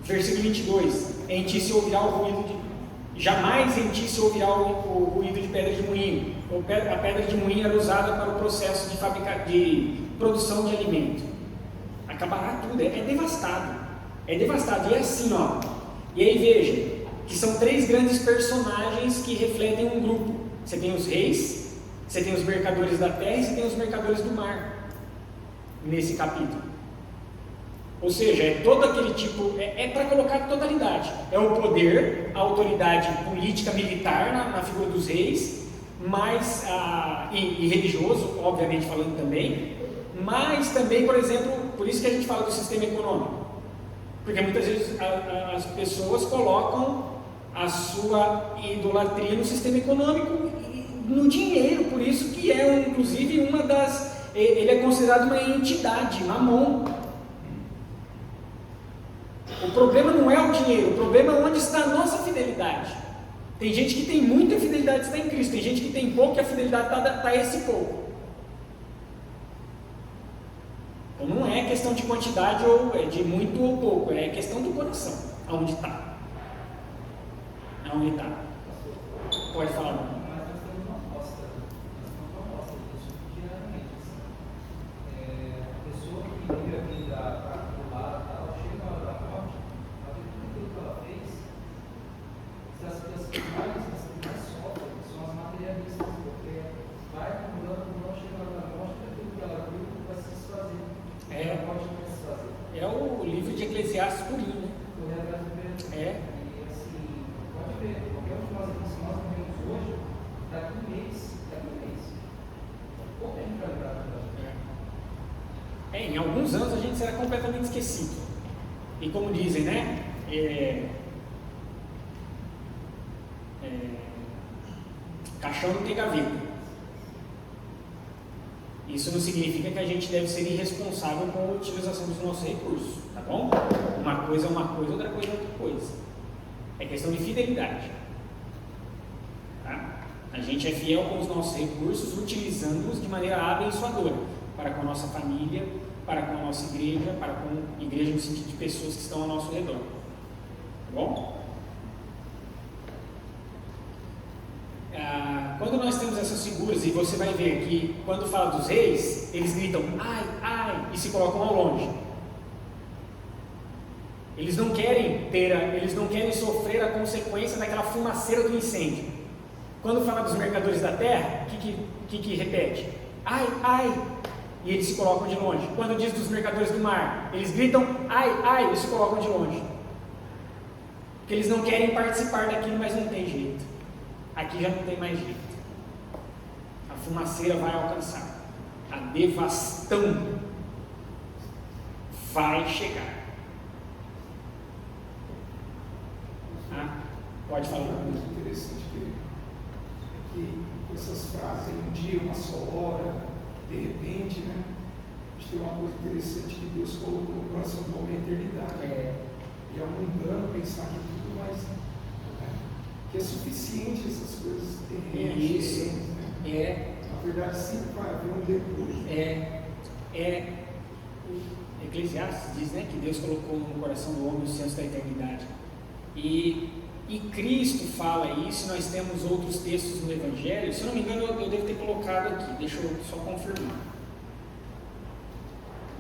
Versículo 22, em ti se ouvirá o ruído e jamais em ti se ouvirá o ruído de pedra de moinho. A pedra de moinho era usada para o processo de produção de alimento. Acabará tudo, é devastado. É devastado. E é assim, ó. E aí veja, que são 3 grandes personagens que refletem um grupo. Você tem os reis, você tem os mercadores da terra e você tem os mercadores do mar. Nesse capítulo. Ou seja, é todo aquele tipo, é para colocar totalidade. É o poder, a autoridade política, militar na figura dos reis, mas, e religioso, obviamente falando também, mas também, por exemplo, por isso que a gente fala do sistema econômico. Porque muitas vezes as pessoas colocam a sua idolatria no sistema econômico, no dinheiro, por isso que é inclusive uma das... Ele é considerado uma entidade, mamon. O problema não é o dinheiro, o problema é onde está a nossa fidelidade. Tem gente que tem muita fidelidade está em Cristo, tem gente que tem pouco e a fidelidade está esse pouco. Então não é questão de quantidade ou de muito ou pouco, é questão do coração, aonde está. Aonde está. Pode falar. É o livro de Eclesiastes purinho, né? É. E assim, pode ver, qualquer um de nós aqui, se nós morremos hoje, daqui um mês, pouco a gente vai lembrar da em alguns anos a gente será completamente esquecido. E como dizem, né? Caixão não tem gaveta. Isso não significa que a gente deve ser irresponsável com a utilização dos nossos recursos, tá bom? Uma coisa é uma coisa, outra coisa é outra coisa. É questão de fidelidade. Tá? A gente é fiel com os nossos recursos, utilizando-os de maneira abençoadora para com a nossa família, para com a nossa igreja, para com a igreja no sentido de pessoas que estão ao nosso redor. Tá bom? Quando nós temos essas figuras, e você vai ver que quando fala dos reis, eles gritam ai, ai, e se colocam ao longe. Eles não querem sofrer a consequência daquela fumaceira do incêndio. Quando fala dos mercadores da terra, o que repete? Ai, ai, e eles se colocam de longe. Quando diz dos mercadores do mar, eles gritam ai, ai, e se colocam de longe. Porque eles não querem participar daquilo, mas não tem jeito. Aqui já não tem mais jeito. A fumaceira vai alcançar. A devastação vai chegar. Pode falar. Uma coisa interessante que essas frases, um dia, uma só hora, de repente, né? A gente tem uma coisa interessante que Deus colocou no coração do homem, a eternidade. E é um engano pensar que tudo mais, que é suficiente essas coisas terrenas. Isso. Né? Na verdade, sempre vai haver um depois. Eclesiastes diz, né, que Deus colocou no coração do homem o senso da eternidade. E Cristo fala isso, nós temos outros textos no Evangelho, se eu não me engano eu devo ter colocado aqui, deixa eu só confirmar.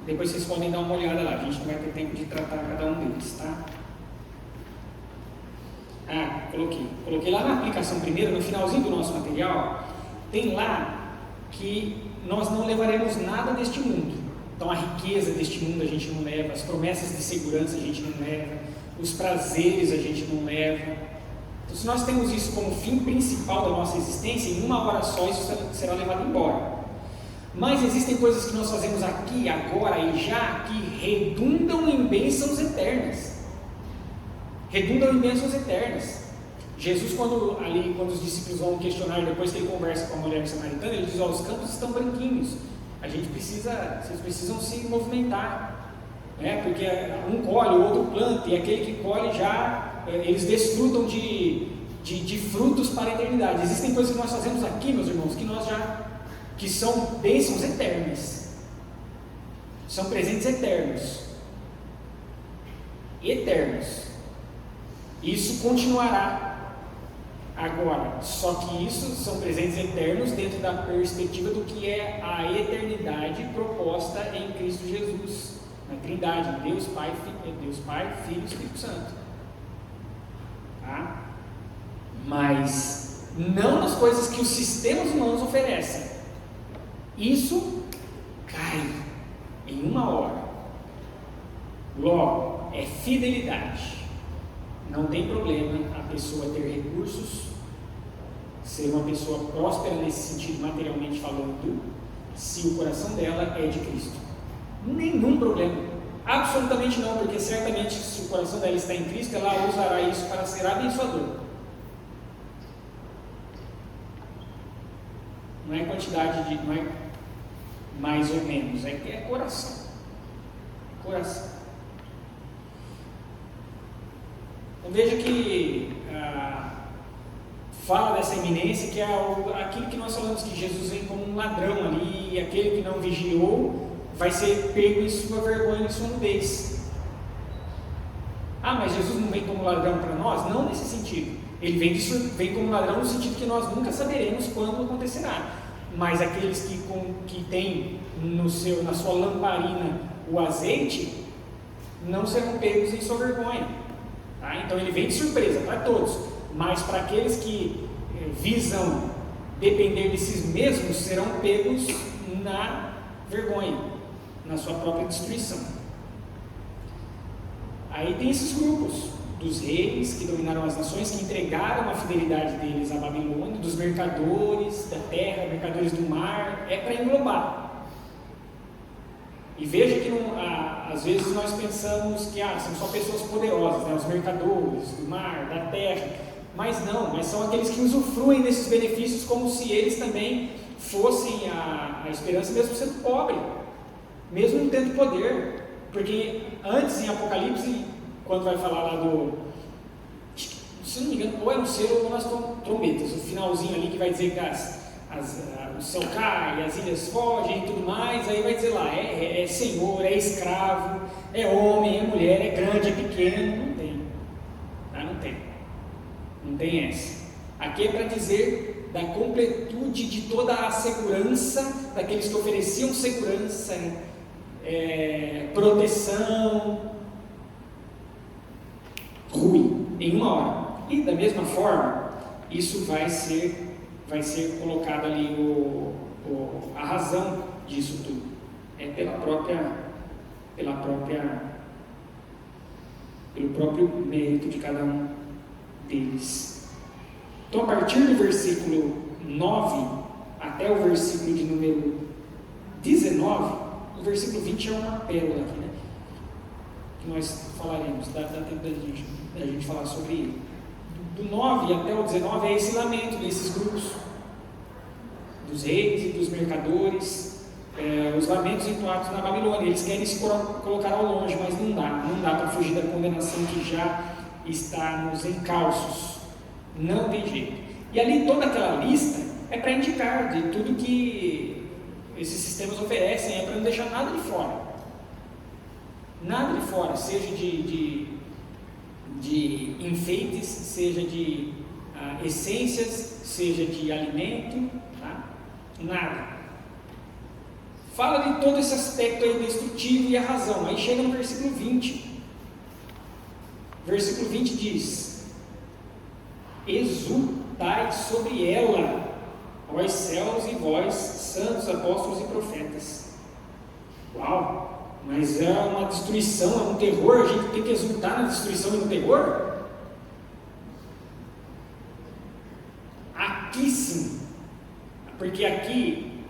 Depois vocês podem dar uma olhada lá, a gente não vai ter tempo de tratar cada um deles, tá? Coloquei lá na aplicação primeira, no finalzinho do nosso material, tem lá que nós não levaremos nada deste mundo. Então a riqueza deste mundo a gente não leva, as promessas de segurança a gente não leva, os prazeres a gente não leva. Então se nós temos isso como fim principal da nossa existência, em uma hora só isso será levado embora. Mas existem coisas que nós fazemos aqui, agora e já, que redundam em bênçãos eternas. Redundam em bênçãos eternas. Jesus, quando os discípulos vão questionar, depois que ele conversa com a mulher samaritana, ele diz, os campos estão branquinhos, vocês precisam se movimentar, né? Porque um colhe, o outro planta, e aquele que colhe já, eles desfrutam de frutos para a eternidade. Existem coisas que nós fazemos aqui, meus irmãos, que são bênçãos eternas, são presentes eternos. Isso continuará. Agora, só que isso são presentes eternos dentro da perspectiva do que é a eternidade proposta em Cristo Jesus, na Trindade, Deus Pai, Filho e Espírito Santo. Tá? Mas não nas coisas que os sistemas humanos oferecem. Isso cai em uma hora. Logo, é fidelidade. Não tem problema a pessoa ter recursos, ser uma pessoa próspera nesse sentido, materialmente falando, se o coração dela é de Cristo. Nenhum problema. Absolutamente não, porque certamente se o coração dela está em Cristo, ela usará isso para ser abençoador. Não é quantidade de, não é mais ou menos, é coração. Coração. Então veja que fala dessa iminência, que é aquilo que nós falamos, que Jesus vem como um ladrão ali, e aquele que não vigiou vai ser pego em sua vergonha, em sua nudez. Mas Jesus não vem como ladrão para nós? Não nesse sentido. Ele vem como ladrão no sentido que nós nunca saberemos quando acontecerá. Mas aqueles que têm na sua lamparina o azeite, não serão pegos em sua vergonha. Tá? Então ele vem de surpresa para todos, mas para aqueles que visam depender de si mesmos, serão pegos na vergonha, na sua própria destruição. Aí tem esses grupos dos reis que dominaram as nações, que entregaram a fidelidade deles à Babilônia, dos mercadores da terra, mercadores do mar, é para englobar. E veja que às vezes nós pensamos que são só pessoas poderosas, né? Os mercadores do mar, da terra, mas não, mas são aqueles que usufruem desses benefícios como se eles também fossem a esperança, mesmo sendo pobre, mesmo não tendo poder, porque antes em Apocalipse, quando vai falar lá se não me engano, ou é no selo ou nas trombetas, o finalzinho ali que vai dizer que o céu cai, as ilhas fogem e tudo mais, aí vai dizer lá, é senhor, é escravo, é homem, é mulher, é grande, é pequeno, não tem, tá? Não tem essa. Aqui é para dizer da completude de toda a segurança, daqueles que ofereciam segurança, proteção, ruim, em uma hora. E da mesma forma, isso vai ser colocado ali a razão disso tudo. É pelo próprio mérito de cada um deles. Então, a partir do versículo 9 até o versículo de número 19, o versículo 20 é uma pérola aqui, né? Que nós falaremos, dá tempo da gente falar sobre ele. Do 9 até o 19 é esse lamento desses grupos, dos reis e dos mercadores, os lamentos entoados na Babilônia. Eles querem se colocar ao longe, mas não dá para fugir da condenação que já está nos encalços, não tem jeito. E ali toda aquela lista é para indicar de tudo que esses sistemas oferecem, é para não deixar nada de fora, seja de enfeites, seja de essências, seja de alimento, tá? Nada. Fala de todo esse aspecto aí destrutivo e a razão. Aí chega no versículo 20. Versículo 20 diz: exultai sobre ela, vós céus e vós, santos, apóstolos e profetas. Uau! Mas é uma destruição, é um terror, a gente tem que exultar na destruição e no terror? Aqui sim, porque aqui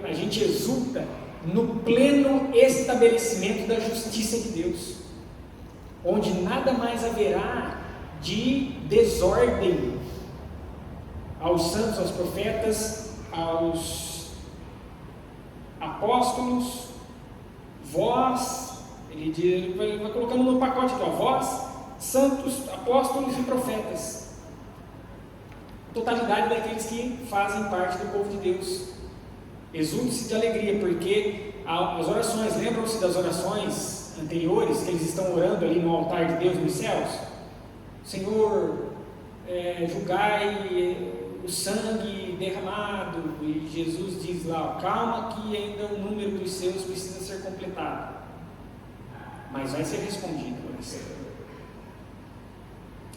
a gente exulta no pleno estabelecimento da justiça de Deus, onde nada mais haverá de desordem aos santos, aos profetas, aos apóstolos. Vós, ele vai colocando no pacote aqui, vós, santos, apóstolos e profetas. Totalidade daqueles que fazem parte do povo de Deus. Exulte-se de alegria, porque as orações, lembram-se das orações anteriores, que eles estão orando ali no altar de Deus nos céus? Senhor, julgai o sangue derramado, e Jesus diz lá, calma que ainda o número dos seus precisa ser completado, mas vai ser respondido.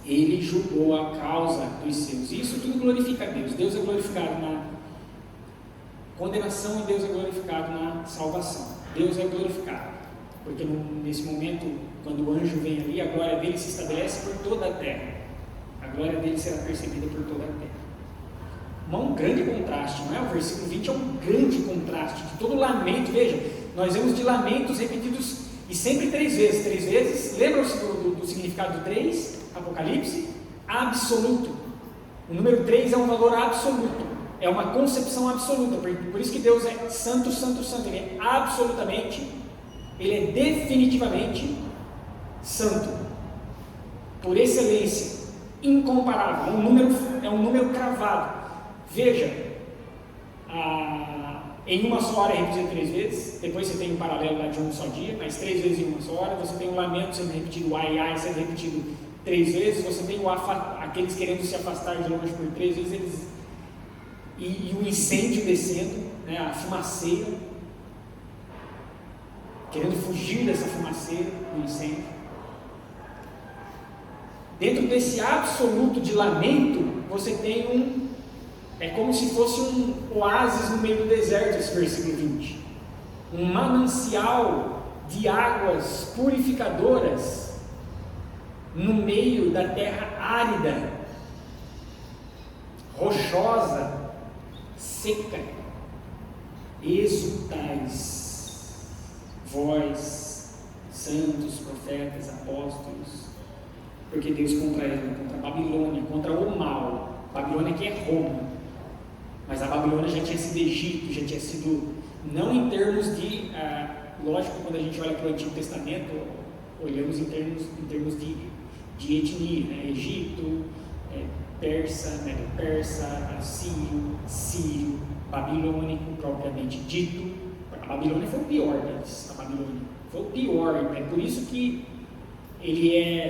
Ele julgou a causa dos seus. Isso tudo glorifica a Deus. Deus é glorificado na condenação e Deus é glorificado na salvação. Deus é glorificado, porque nesse momento, quando o anjo vem ali, a glória dele se estabelece por toda a terra. A glória dele será percebida por toda a terra. Um grande contraste, não é? O versículo 20 é um grande contraste de todo lamento. Veja, nós vemos de lamentos repetidos e sempre 3 vezes. 3 vezes, lembram-se do significado do 3? Apocalipse, absoluto. O número 3 é um valor absoluto, é uma concepção absoluta, por isso que Deus é santo, santo, santo. Ele é absolutamente, ele é definitivamente santo, por excelência, incomparável. É um número cravado. Veja, em uma só hora é repetido 3 vezes, depois você tem um paralelo lá de um só dia, mas 3 vezes em uma só hora. Você tem um lamento sendo repetido, o ai ai sendo repetido 3 vezes, você tem aqueles querendo se afastar de longe por 3 vezes, e o incêndio descendo, né, a fumaceira, querendo fugir dessa fumaceira, do incêndio. Dentro desse absoluto de lamento, você tem é como se fosse um oásis no meio do deserto, esse versículo 20, um manancial de águas purificadoras no meio da terra árida, rochosa, seca. Exultais, vós, santos, profetas, apóstolos, porque Deus contra ela, contra a Babilônia, contra o mal. Babilônia que é Roma, mas a Babilônia já tinha sido Egito, já tinha sido, não em termos de, lógico, quando a gente olha para o Antigo Testamento, olhamos em termos de etnia, né? Egito, persa, medo-persa, assírio, sírio, babilônico propriamente dito. A Babilônia foi o pior deles, a Babilônia foi o pior, é por isso que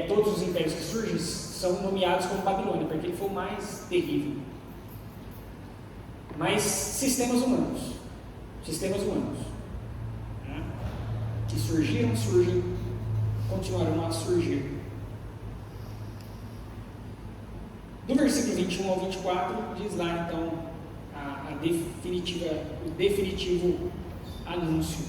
todos os impérios que surgem são nomeados como Babilônia, porque ele foi o mais terrível. Mas sistemas humanos, né? Que surgem, continuarão a surgir. Do versículo 21 ao 24, diz lá então o definitivo anúncio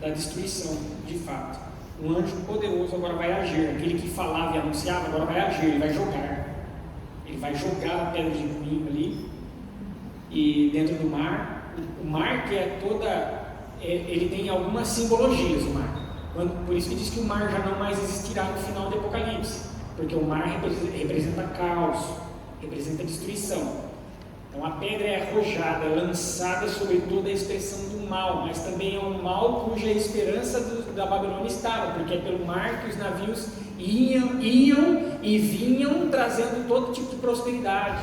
da destruição de fato. Um anjo poderoso agora vai agir, aquele que falava e anunciava agora vai agir, ele vai jogar a pedra de moinho ali, e dentro do mar, o mar que é ele tem algumas simbologias, o mar. Por isso que diz que o mar já não mais existirá no final do Apocalipse, porque o mar representa caos, representa destruição. Então a pedra é arrojada, lançada sobre toda a expressão do mal, mas também é um mal cuja esperança da Babilônia estava, porque é pelo mar que os navios iam e vinham trazendo todo tipo de prosperidade.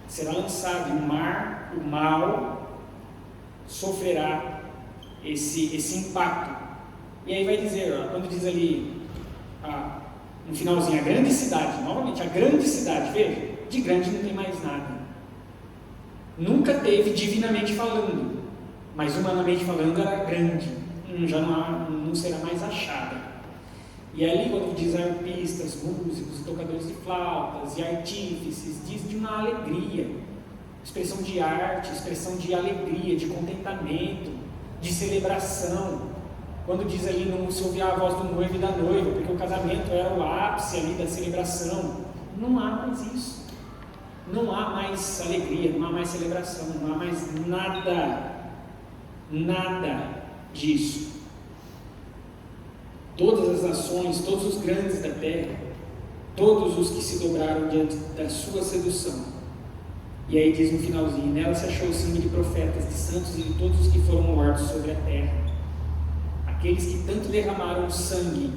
Será lançado e o mal sofrerá esse impacto. E aí vai dizer, quando diz ali, no finalzinho, a grande cidade, novamente, a grande cidade, veja, de grande não tem mais nada. Nunca teve divinamente falando, mas humanamente falando era grande, já não será mais achada. E ali quando diz arpistas, músicos, tocadores de flautas e artífices, diz de uma alegria, expressão de arte, expressão de alegria, de contentamento, de celebração. Quando diz ali não se ouvia a voz do noivo e da noiva, porque o casamento era o ápice ali da celebração. Não há mais isso. Não há mais alegria, não há mais celebração, não há mais nada disso. Todas as nações, todos os grandes da terra, todos os que se dobraram diante da sua sedução. E aí diz no finalzinho, nela se achou o sangue de profetas, de santos e de todos os que foram mortos sobre a terra. Aqueles que tanto derramaram sangue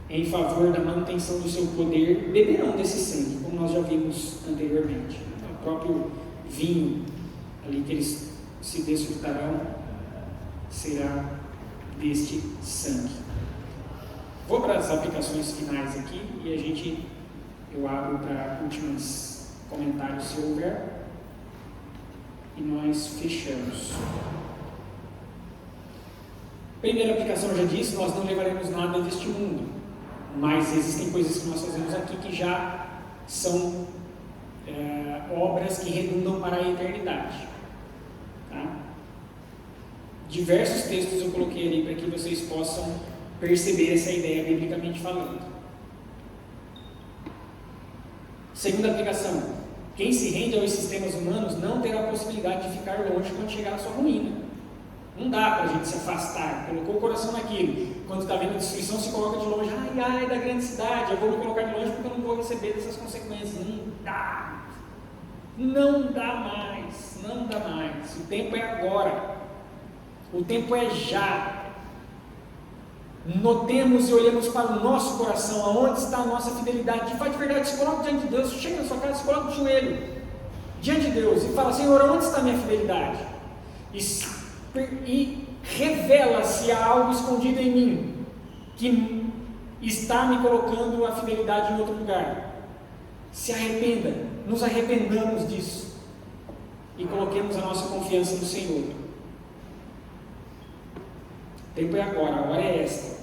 em favor da manutenção do seu poder, beberão desse sangue, como nós já vimos anteriormente. O próprio vinho ali que eles se desfrutarão será deste sangue. Vou para as aplicações finais aqui e eu abro para últimos comentários se houver e nós fechamos. Primeira aplicação, eu já disse, nós não levaremos nada deste mundo, mas existem coisas que nós fazemos aqui que já são obras que redundam para a eternidade. Tá? Diversos textos eu coloquei ali para que vocês possam perceber essa ideia biblicamente falando. Segunda aplicação, quem se rende aos sistemas humanos não terá a possibilidade de ficar longe quando chegar a sua ruína. Não dá para a gente se afastar, colocou o coração naquilo, quando está vendo a destruição se coloca de longe, ai da grande cidade, eu vou me colocar de longe porque eu não vou receber dessas consequências. Não dá mais, o tempo é agora, o tempo é já. Notemos e olhemos para o nosso coração, aonde está a nossa fidelidade. De fato, de verdade, se coloca diante de Deus, chega na sua casa, se coloca de joelho diante de Deus e fala: Senhor, onde está a minha fidelidade? E revela se há algo escondido em mim que está me colocando a fidelidade em outro lugar. Se arrependa, nos arrependamos disso e coloquemos a nossa confiança no Senhor. O tempo é agora, a hora é esta.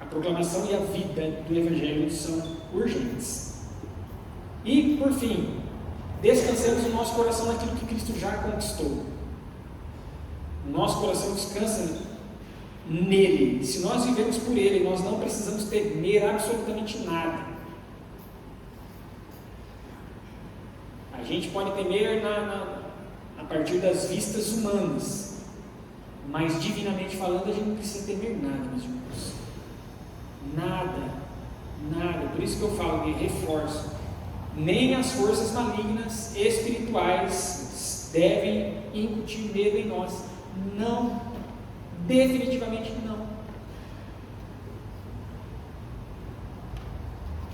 A proclamação e a vida do Evangelho são urgentes. E, por fim, descansemos o nosso coração naquilo que Cristo já conquistou. O nosso coração descansa nele. Se nós vivemos por ele, nós não precisamos temer absolutamente nada. A gente pode temer a partir das vistas humanas, mas divinamente falando, a gente não precisa temer nada, meus irmãos. Nada. Por isso que eu falo e reforço: nem as forças malignas espirituais devem incutir medo em nós. Não, definitivamente não.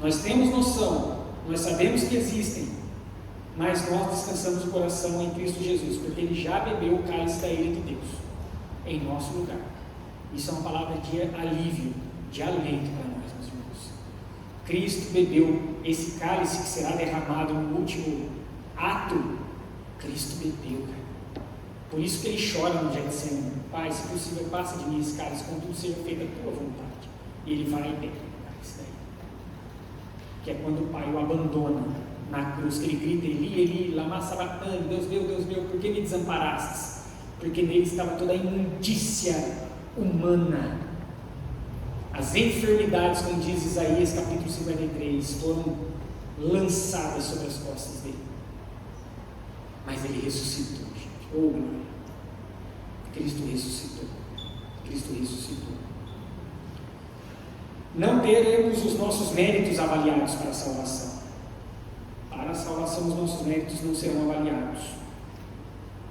Nós temos noção, nós sabemos que existem, mas nós descansamos o coração em Cristo Jesus, porque Ele já bebeu o cálice da ira de Deus em nosso lugar. Isso é uma palavra de alívio, de alento para nós, meus irmãos. Cristo bebeu esse cálice que será derramado no último ato. Cristo bebeu, cara. Por isso que ele chora no Getsemane: Pai, se possível, passa de mim esse cálice, contudo seja feita a tua vontade. E ele vai e bebe o cálice daí. Que é quando o Pai o abandona na cruz, que ele grita: Eli, lama sabachthani, Deus meu, por que me desamparastes? Porque nele estava toda a imundícia humana. As enfermidades, como diz Isaías capítulo 53, foram lançadas sobre as costas dele. Mas ele ressuscitou, gente. Oh, glória! Cristo ressuscitou. Não teremos os nossos méritos avaliados para a salvação. Para a salvação, os nossos méritos não serão avaliados,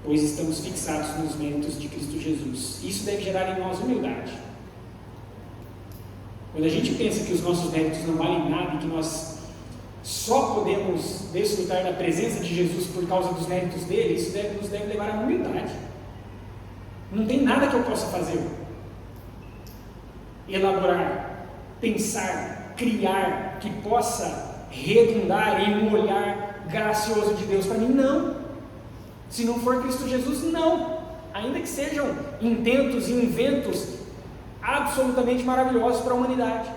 pois estamos fixados nos méritos de Cristo Jesus. Isso deve gerar em nós humildade. Quando a gente pensa que os nossos méritos não valem nada e que nós só podemos desfrutar da presença de Jesus por causa dos méritos dele, isso nos deve levar à humildade. Não tem nada que eu possa fazer, elaborar, pensar, criar, que possa redundar em um olhar gracioso de Deus para mim. Não. Se não for Cristo Jesus, não. Ainda que sejam intentos e inventos absolutamente maravilhosos para a humanidade,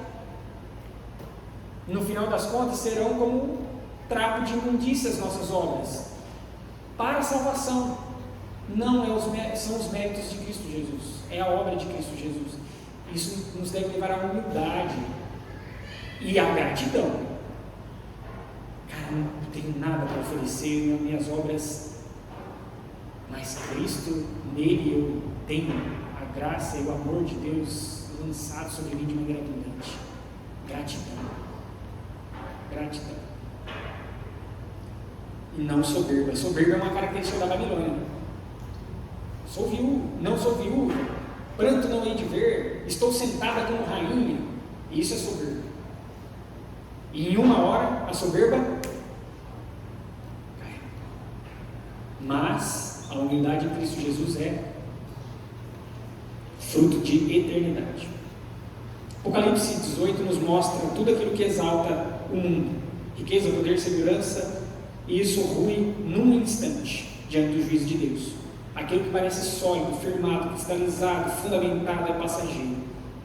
no final das contas serão como trapo de imundícia as nossas obras. Para a salvação, não são os méritos de Cristo Jesus, é a obra de Cristo Jesus. Isso nos deve levar à humildade e à gratidão. Cara, não tenho nada para oferecer, minhas obras, mas Cristo, nele eu tenho a graça e o amor de Deus lançado sobre mim de maneira abundante. Gratidão. E não soberba. Soberba é uma característica da Babilônia. Sou viúva, não sou viúva, pranto não hei de ver, estou sentada como rainha. Isso é soberba. E em uma hora a soberba cai. Mas a humildade em Cristo Jesus é fruto de eternidade. Apocalipse 18 nos mostra tudo aquilo que exalta o mundo: riqueza, poder, segurança, e isso rui num instante diante do juízo de Deus. Aquilo que parece sólido, firmado, cristalizado, fundamentado é passageiro,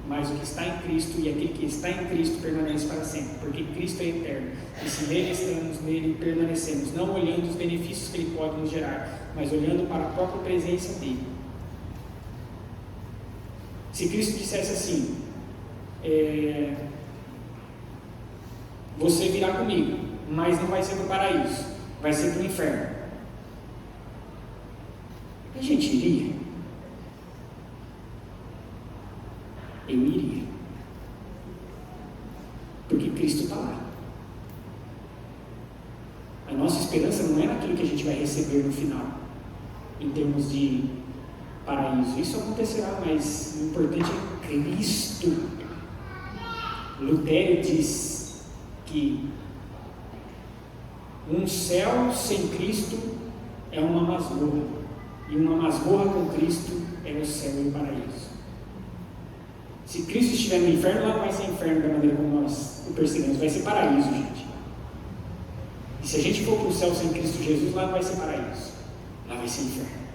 mas o que está em Cristo e aquele que está em Cristo permanece para sempre, porque Cristo é eterno, e se nele estamos, nele permanecemos, não olhando os benefícios que ele pode nos gerar, mas olhando para a própria presença dele. Se Cristo dissesse assim: você virá comigo, mas não vai ser para o paraíso, vai ser para o inferno, a gente iria? Eu iria, porque Cristo está lá. A nossa esperança não é naquilo que a gente vai receber no final, em termos de paraíso. Isso acontecerá, mas o importante é Cristo. Lutero diz que um céu sem Cristo é uma masmorra, e uma masmorra com Cristo é o céu e o paraíso. Se Cristo estiver no inferno, lá não vai ser inferno da maneira como nós o percebemos, vai ser paraíso, gente. E se a gente for para o céu sem Cristo Jesus, lá não vai ser paraíso, lá vai ser inferno.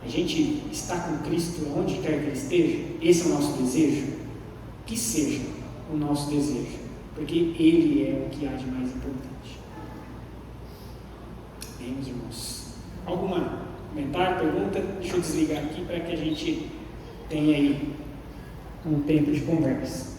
A gente está com Cristo onde quer que Ele esteja. Esse é o nosso desejo. Que seja o nosso desejo, porque Ele é o que há de mais importante. Bem, meus irmãos, alguma comentário, pergunta? Deixa eu desligar aqui para que a gente tenha aí um tempo de conversa.